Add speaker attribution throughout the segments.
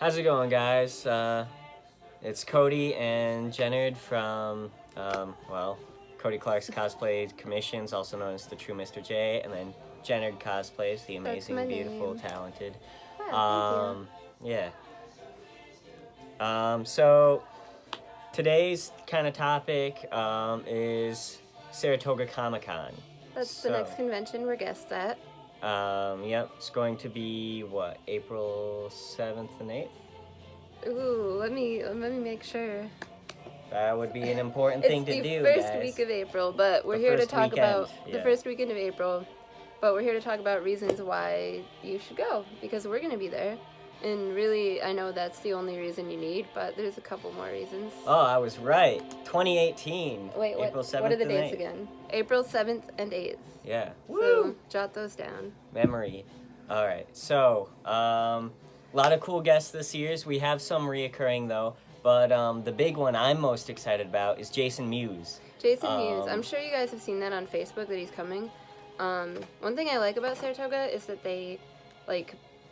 Speaker 1: How's it going, guys? It's Cody and Jennard from, Cody Clark's Cosplay Commissions, also known as the True Mr. J, and then Jennard Cosplays, the amazing,
Speaker 2: my
Speaker 1: beautiful,
Speaker 2: name.
Speaker 1: talented.
Speaker 2: Yeah,
Speaker 1: Yeah. So today's kind of topic is Saratoga Comic-Con.
Speaker 2: that's the next convention we're guests at.
Speaker 1: Yep, it's going to be, April 7th and 8th?
Speaker 2: Ooh, let me make sure.
Speaker 1: That would be an important thing to do,
Speaker 2: It's the first
Speaker 1: guys.
Speaker 2: week of April, but we're
Speaker 1: The
Speaker 2: here to
Speaker 1: first
Speaker 2: talk
Speaker 1: weekend,
Speaker 2: about the
Speaker 1: yeah.
Speaker 2: first weekend of April. But we're here to talk about reasons why you should go, because we're going to be there. And really, I know that's the only reason you need, but there's a couple more reasons.
Speaker 1: Oh, I was right. 2018.
Speaker 2: Wait,
Speaker 1: April 7th
Speaker 2: what are the
Speaker 1: and
Speaker 2: dates
Speaker 1: 8th.
Speaker 2: again? April 7th and 8th.
Speaker 1: Yeah.
Speaker 2: So jot those down.
Speaker 1: Memory. All right. So, a lot of cool guests this year. We have some reoccurring, though. But the big one I'm most excited about is Jason Mewes.
Speaker 2: Jason Mewes. I'm sure you guys have seen that on Facebook that he's coming. One thing I like about Saratoga is that they,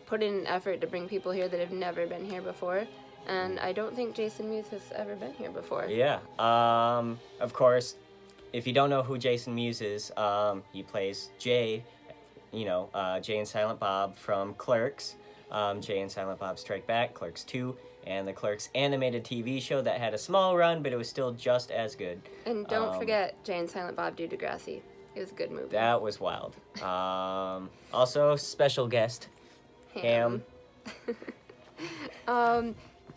Speaker 2: put in an effort to bring people here that have never been here before. And I don't think Jason Mewes has ever been here before.
Speaker 1: Yeah. Of course, if you don't know who Jason Mewes is, he plays Jay, Jay and Silent Bob from Clerks, Jay and Silent Bob Strike Back, Clerks 2, and the Clerks animated TV show that had a small run, but it was still just as good.
Speaker 2: And don't forget Jay and Silent Bob do Degrassi. It was a good movie.
Speaker 1: That was wild. Also, special guest, Ham.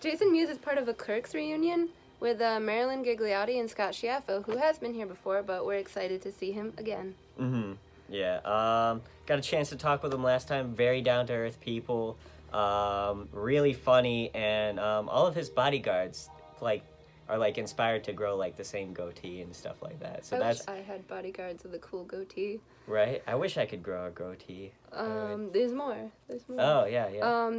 Speaker 2: Jason Mewes is part of a Clerks reunion with Marilyn Gigliotti and Scott Schiaffo, who has been here before, but we're excited to see him again.
Speaker 1: Mm-hmm. Yeah. Got a chance to talk with him last time. Very down-to-earth people. Really funny, and all of his bodyguards, are inspired to grow the same goatee and stuff like that. So
Speaker 2: I wish I had bodyguards with a cool goatee.
Speaker 1: Right? I wish I could grow a goatee.
Speaker 2: There's more.
Speaker 1: Oh, yeah.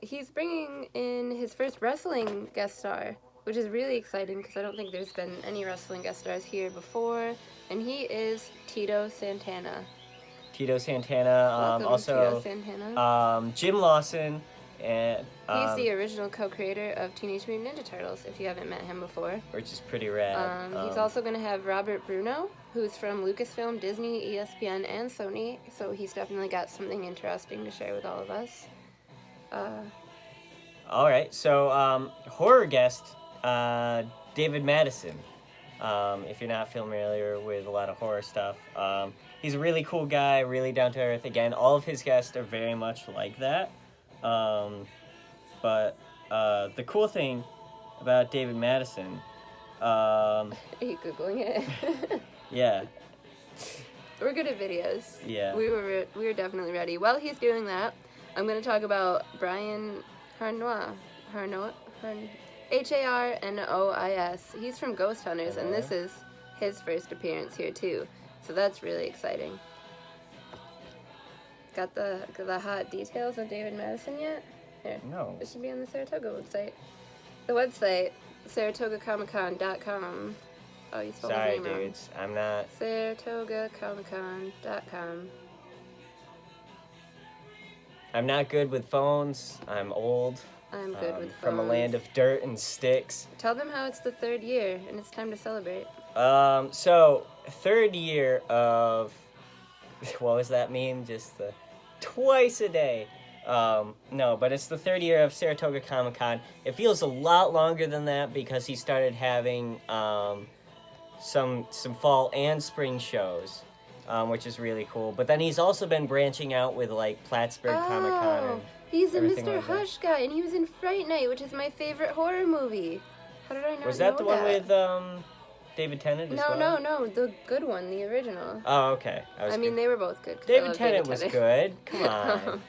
Speaker 2: He's bringing in his first wrestling guest star, which is really exciting because I don't think there's been any wrestling guest stars here before. And he is Tito Santana.
Speaker 1: Tito Santana.
Speaker 2: Welcome,
Speaker 1: Also,
Speaker 2: Tito Santana.
Speaker 1: Jim Lawson. And
Speaker 2: he's the original co-creator of Teenage Mutant Ninja Turtles, if you haven't met him before.
Speaker 1: Which is pretty rad.
Speaker 2: He's also going to have Robert Bruno, who's from Lucasfilm, Disney, ESPN, and Sony, so he's definitely got something interesting to share with all of us.
Speaker 1: All right, so horror guest, David Madison. If you're not familiar with a lot of horror stuff, he's a really cool guy, really down to earth. Again, all of his guests are very much like that. But the cool thing about David Madison,
Speaker 2: Are you Googling it?
Speaker 1: yeah.
Speaker 2: We're good at videos.
Speaker 1: Yeah.
Speaker 2: We were definitely ready. While he's doing that, I'm going to talk about Brian Harnois. Harnois. He's from Ghost Hunters, and this is his first appearance here too. So that's really exciting. Got the hot details of David Madison yet? Here.
Speaker 1: No.
Speaker 2: It should be on the Saratoga website. The website, SaratogaComicCon.com. Oh, you spelled
Speaker 1: Sorry,
Speaker 2: his name wrong.
Speaker 1: dudes. I'm not.
Speaker 2: SaratogaComicCon.com.
Speaker 1: I'm not good with phones. I'm old.
Speaker 2: I'm good with phones.
Speaker 1: From a land of dirt and sticks.
Speaker 2: Tell them how it's the third year and it's time to celebrate.
Speaker 1: So third year of what does that mean? Just the twice a day. No, but it's the third year of Saratoga Comic-Con. It feels a lot longer than that because he started having some fall and spring shows, which is really cool. But then he's also been branching out with Plattsburgh Comic-Con. And
Speaker 2: he's a
Speaker 1: everything
Speaker 2: Mr.
Speaker 1: like that.
Speaker 2: Hush guy, and he was in Fright Night, which is my favorite horror movie. How did I not know
Speaker 1: Was that the one with David Tennant as well?
Speaker 2: No, the good one, the original.
Speaker 1: Oh, okay.
Speaker 2: I mean, they were both good. 'cause I
Speaker 1: David
Speaker 2: love
Speaker 1: Tennant was good. Come on.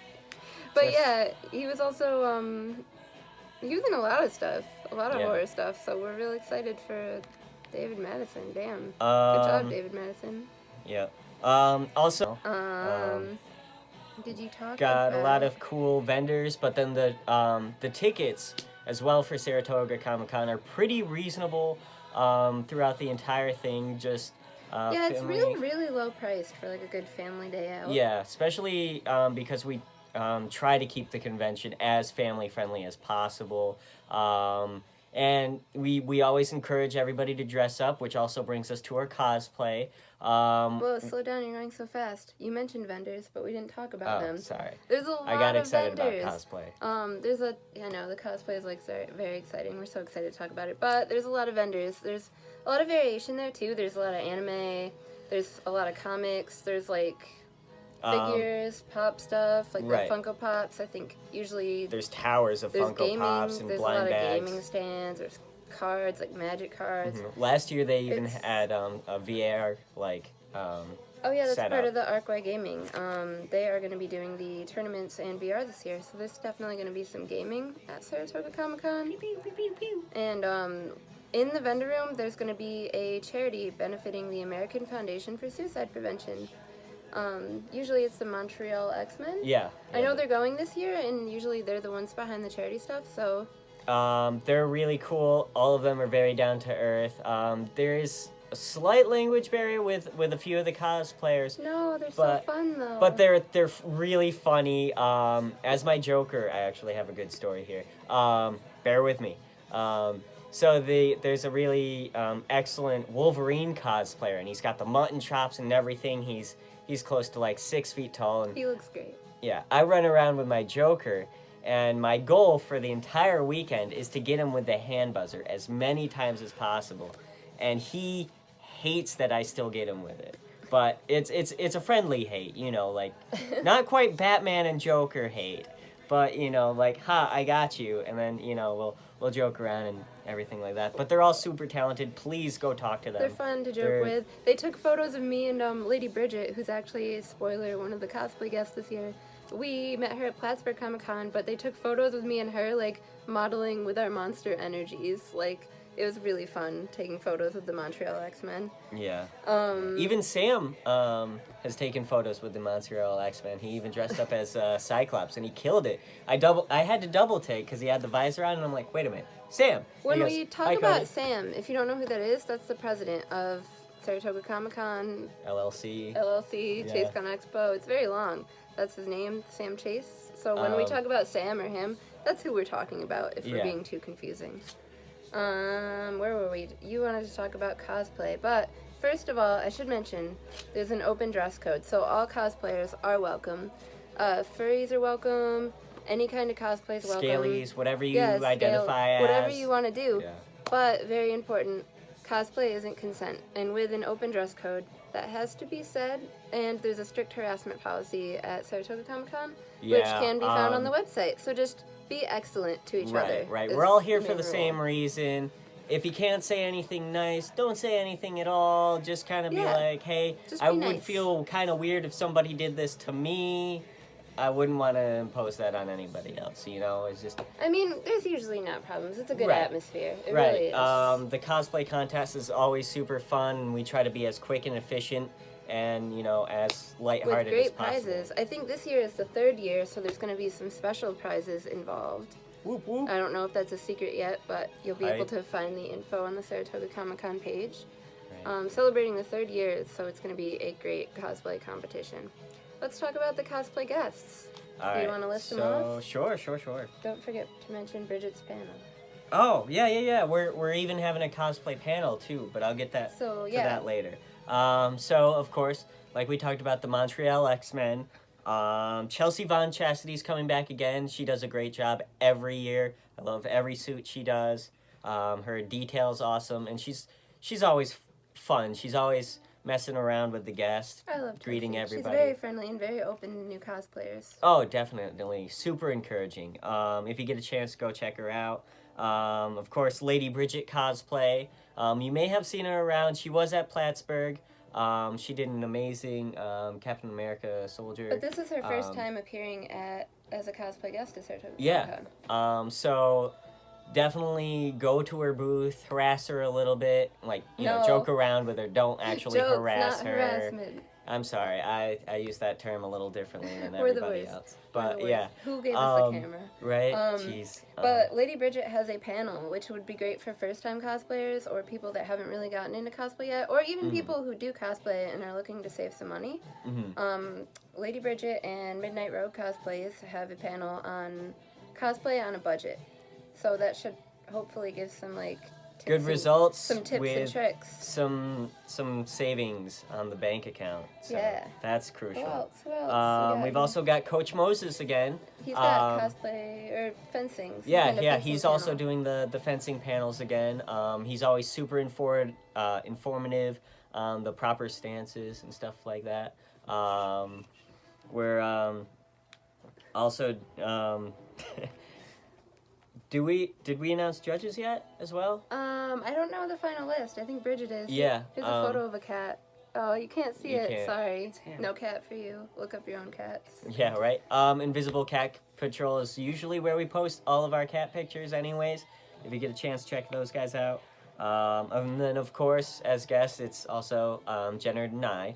Speaker 2: But yeah, he was also, he was in a lot of stuff, a lot of horror stuff, so we're real excited for David Madison. Damn. Good job, David Madison.
Speaker 1: Yeah. Also,
Speaker 2: did you talk
Speaker 1: got
Speaker 2: about...
Speaker 1: a lot of cool vendors, but then the tickets as well for Saratoga Comic-Con are pretty reasonable throughout the entire thing. Just
Speaker 2: yeah, it's really low priced for a good family day out.
Speaker 1: Yeah, especially because we try to keep the convention as family friendly as possible. And we always encourage everybody to dress up, which also brings us to our cosplay.
Speaker 2: Whoa, slow down, you're going so fast. You mentioned vendors, but we didn't talk about them.
Speaker 1: Sorry.
Speaker 2: There's a lot
Speaker 1: I got
Speaker 2: of
Speaker 1: excited
Speaker 2: vendors.
Speaker 1: about cosplay.
Speaker 2: I know, the cosplay is like very exciting. We're so excited to talk about it. But there's a lot of vendors. There's a lot of variation there too. There's a lot of anime. There's a lot of comics. There's like figures, pop stuff, like
Speaker 1: right.
Speaker 2: the Funko Pops. I think usually
Speaker 1: there's towers of Funko
Speaker 2: gaming,
Speaker 1: Pops and
Speaker 2: there's
Speaker 1: blind
Speaker 2: a lot
Speaker 1: bags.
Speaker 2: of gaming stands. There's cards, like magic cards.
Speaker 1: Last year they even had a VR like.
Speaker 2: Oh yeah, that's part of the Arkway Gaming. They are going to be doing the tournaments and VR this year, so there's definitely going to be some gaming at Saratoga Comic-Con. And in the vendor room, there's going to be a charity benefiting the American Foundation for Suicide Prevention. Usually it's the Montreal X-Men.
Speaker 1: Yeah.
Speaker 2: I know they're going this year, and usually they're the ones behind the charity stuff, so...
Speaker 1: They're really cool. All of them are very down to earth. There is a slight language barrier with a few of the cosplayers.
Speaker 2: No, they're so fun though.
Speaker 1: But they're really funny. As my Joker, I actually have a good story here. Bear with me. So there's a really excellent Wolverine cosplayer, and he's got the mutton chops and everything. He's close to like 6 feet tall, and
Speaker 2: he looks great.
Speaker 1: Yeah, I run around with my Joker, and my goal for the entire weekend is to get him with the hand buzzer as many times as possible, and he hates that I still get him with it. But it's a friendly hate, you know, like not quite Batman and Joker hate, but you know, like, I got you, and then you know we'll joke around and everything like that. But they're all super talented. Please go talk to them.
Speaker 2: They're fun to joke with. They took photos of me and Lady Bridget, who's actually, spoiler, one of the cosplay guests this year. We met her at Plattsburgh Comic-Con, but they took photos with me and her, like, modeling with our monster energies. Like, it was really fun taking photos with the Montreal X-Men.
Speaker 1: Yeah. Even Sam has taken photos with the Montreal X-Men. He even dressed up as Cyclops, and he killed it. I had to double take because he had the visor on, and I'm like, wait a minute, Sam.
Speaker 2: When we talk about Sam, if you don't know who that is, that's the president of Saratoga Comic-Con.
Speaker 1: LLC, yeah.
Speaker 2: Chase Con Expo. It's very long. That's his name, Sam Chase. So when we talk about Sam or him, that's who we're talking about, if we're being too confusing. Where were we? You wanted to talk about cosplay, but first of all, I should mention there's an open dress code, so all cosplayers are welcome. Furries are welcome. Any kind of cosplay is welcome.
Speaker 1: Scalies, whatever you identify as.
Speaker 2: Whatever you want to do.
Speaker 1: Yeah.
Speaker 2: But very important, cosplay isn't consent, and with an open dress code, that has to be said, and there's a strict harassment policy at Saratoga Comic-Con, which can be found on the website. So just be excellent to each other.
Speaker 1: Right. We're all here for the same reason. If you can't say anything nice, don't say anything at all. Just kind of be like, hey, I would feel kind of weird if somebody did this to me. I wouldn't want to impose that on anybody else, you know? It's just...
Speaker 2: I mean, there's usually not problems. It's a good atmosphere. It really is.
Speaker 1: The cosplay contest is always super fun, and we try to be as quick and efficient and, you know, as lighthearted as possible.
Speaker 2: With great prizes. I think this year is the 3rd year, so there's going to be some special prizes involved.
Speaker 1: Whoop, whoop.
Speaker 2: I don't know if that's a secret yet, but you'll be able to find the info on the Saratoga Comic-Con page. Right. Celebrating the 3rd year, so it's going to be a great cosplay competition. Let's talk about the cosplay guests. Do you want to list them off?
Speaker 1: Sure.
Speaker 2: Don't forget to mention Bridget's panel.
Speaker 1: Oh, yeah. We're even having a cosplay panel, too, but I'll get that to that later. So, of course, like we talked about the Montreal X-Men, Chelsea Von Chastity's coming back again. She does a great job every year. I love every suit she does. Her detail's awesome, and she's always fun. She's always messing around with the guests,
Speaker 2: I love
Speaker 1: greeting
Speaker 2: Chelsea.
Speaker 1: everybody.
Speaker 2: She's very friendly and very open to new cosplayers.
Speaker 1: Oh, definitely. Super encouraging. If you get a chance, go check her out. Of course, Lady Bridget cosplay. You may have seen her around. She was at Plattsburgh. She did an amazing Captain America soldier.
Speaker 2: But this is her first time appearing as a cosplay guest at Saratoga Comic-Con.
Speaker 1: So definitely go to her booth, harass her a little bit, like, you know, joke around with her. Don't actually harass her.
Speaker 2: Harassment.
Speaker 1: I'm sorry. I use that term a little differently than
Speaker 2: We're the
Speaker 1: everybody
Speaker 2: worst.
Speaker 1: else.
Speaker 2: We're the
Speaker 1: But
Speaker 2: worst.
Speaker 1: yeah.
Speaker 2: Who gave us the camera?
Speaker 1: Right? Jeez.
Speaker 2: But Lady Bridget has a panel, which would be great for first-time cosplayers or people that haven't really gotten into cosplay yet, or even people who do cosplay and are looking to save some money. Lady Bridget and Midnight Road Cosplays have a panel on cosplay on a budget. So that should hopefully give some, like,
Speaker 1: good results,
Speaker 2: some tips
Speaker 1: with
Speaker 2: and tricks.
Speaker 1: some savings on the bank account. So
Speaker 2: Yeah.
Speaker 1: That's crucial.
Speaker 2: Who else?
Speaker 1: We've also got Coach Moses again.
Speaker 2: He's got cosplay or fencing.
Speaker 1: He's also doing the fencing panels again. He's always super informative on the proper stances and stuff like that. We're also did we announce judges yet as well?
Speaker 2: I don't know the final list. I think Bridget is.
Speaker 1: Yeah.
Speaker 2: Here's a photo of a cat. Oh, you can't see it.
Speaker 1: Can't.
Speaker 2: Sorry. No cat for you. Look up your own cats.
Speaker 1: Yeah, right. Invisible Cat Patrol is usually where we post all of our cat pictures anyways. If you get a chance, check those guys out. And then, of course, as guests, it's also Jennard and I.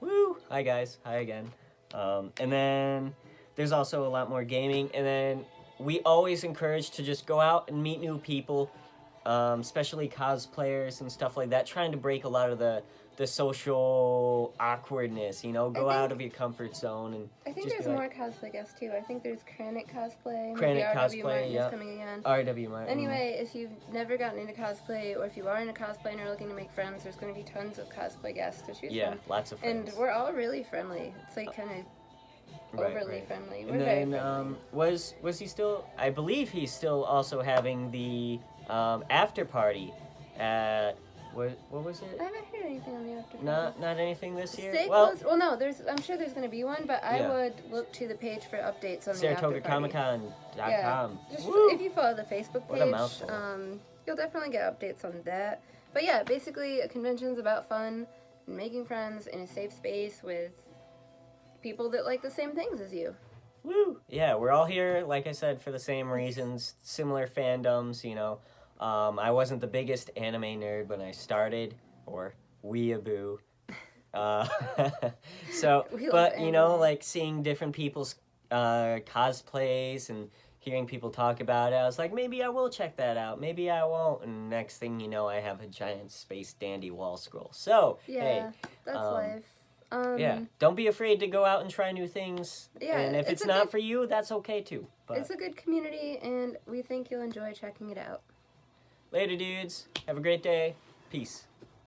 Speaker 1: Woo! Hi, guys. Hi again. And then there's also a lot more gaming. And then we always encourage to just go out and meet new people, especially cosplayers and stuff like that, trying to break a lot of the social awkwardness, go out of your comfort zone. And
Speaker 2: I think
Speaker 1: just
Speaker 2: there's more cosplay guests too. I think there's Kranich cosplay.
Speaker 1: Kranich
Speaker 2: RW
Speaker 1: cosplay,
Speaker 2: Martin
Speaker 1: yeah.
Speaker 2: is coming again.
Speaker 1: RW Martin.
Speaker 2: Anyway, if you've never gotten into cosplay, or if you are into cosplay and are looking to make friends, there's going to be tons of cosplay guests to choose
Speaker 1: Yeah,
Speaker 2: from.
Speaker 1: lots of friends.
Speaker 2: And we're all really friendly. It's like kind of overly friendly. We're
Speaker 1: and
Speaker 2: very
Speaker 1: then
Speaker 2: friendly.
Speaker 1: was he still? I believe he's still also having the after party at what was it?
Speaker 2: I haven't heard anything on the after party.
Speaker 1: Not anything this year.
Speaker 2: Stay
Speaker 1: Well,
Speaker 2: close. Well, no, I'm sure there's going to be one, but I
Speaker 1: Yeah.
Speaker 2: would look to the page for updates on the
Speaker 1: Saratoga
Speaker 2: after party.
Speaker 1: ComicCon.com.
Speaker 2: Yeah, just
Speaker 1: Woo!
Speaker 2: if you follow the Facebook
Speaker 1: What a
Speaker 2: page,
Speaker 1: mouthful.
Speaker 2: you'll definitely get updates on that. But yeah, basically, a convention's about fun and making friends in a safe space with people that like the same things as you.
Speaker 1: Woo! Yeah, we're all here, like I said, for the same reasons, similar fandoms, I wasn't the biggest anime nerd when I started, or weeaboo. So,
Speaker 2: We love
Speaker 1: but,
Speaker 2: anime.
Speaker 1: like seeing different people's cosplays and hearing people talk about it, I was like, maybe I will check that out, maybe I won't, and next thing you know, I have a giant space dandy wall scroll. So,
Speaker 2: Yeah,
Speaker 1: hey,
Speaker 2: that's life.
Speaker 1: yeah, don't be afraid to go out and try new things.
Speaker 2: Yeah,
Speaker 1: and if
Speaker 2: it's
Speaker 1: it's
Speaker 2: a
Speaker 1: not
Speaker 2: good-
Speaker 1: for you, that's okay too. But
Speaker 2: It's a good community, and we think you'll enjoy checking it out.
Speaker 1: later, dudes. Have a great day. Peace.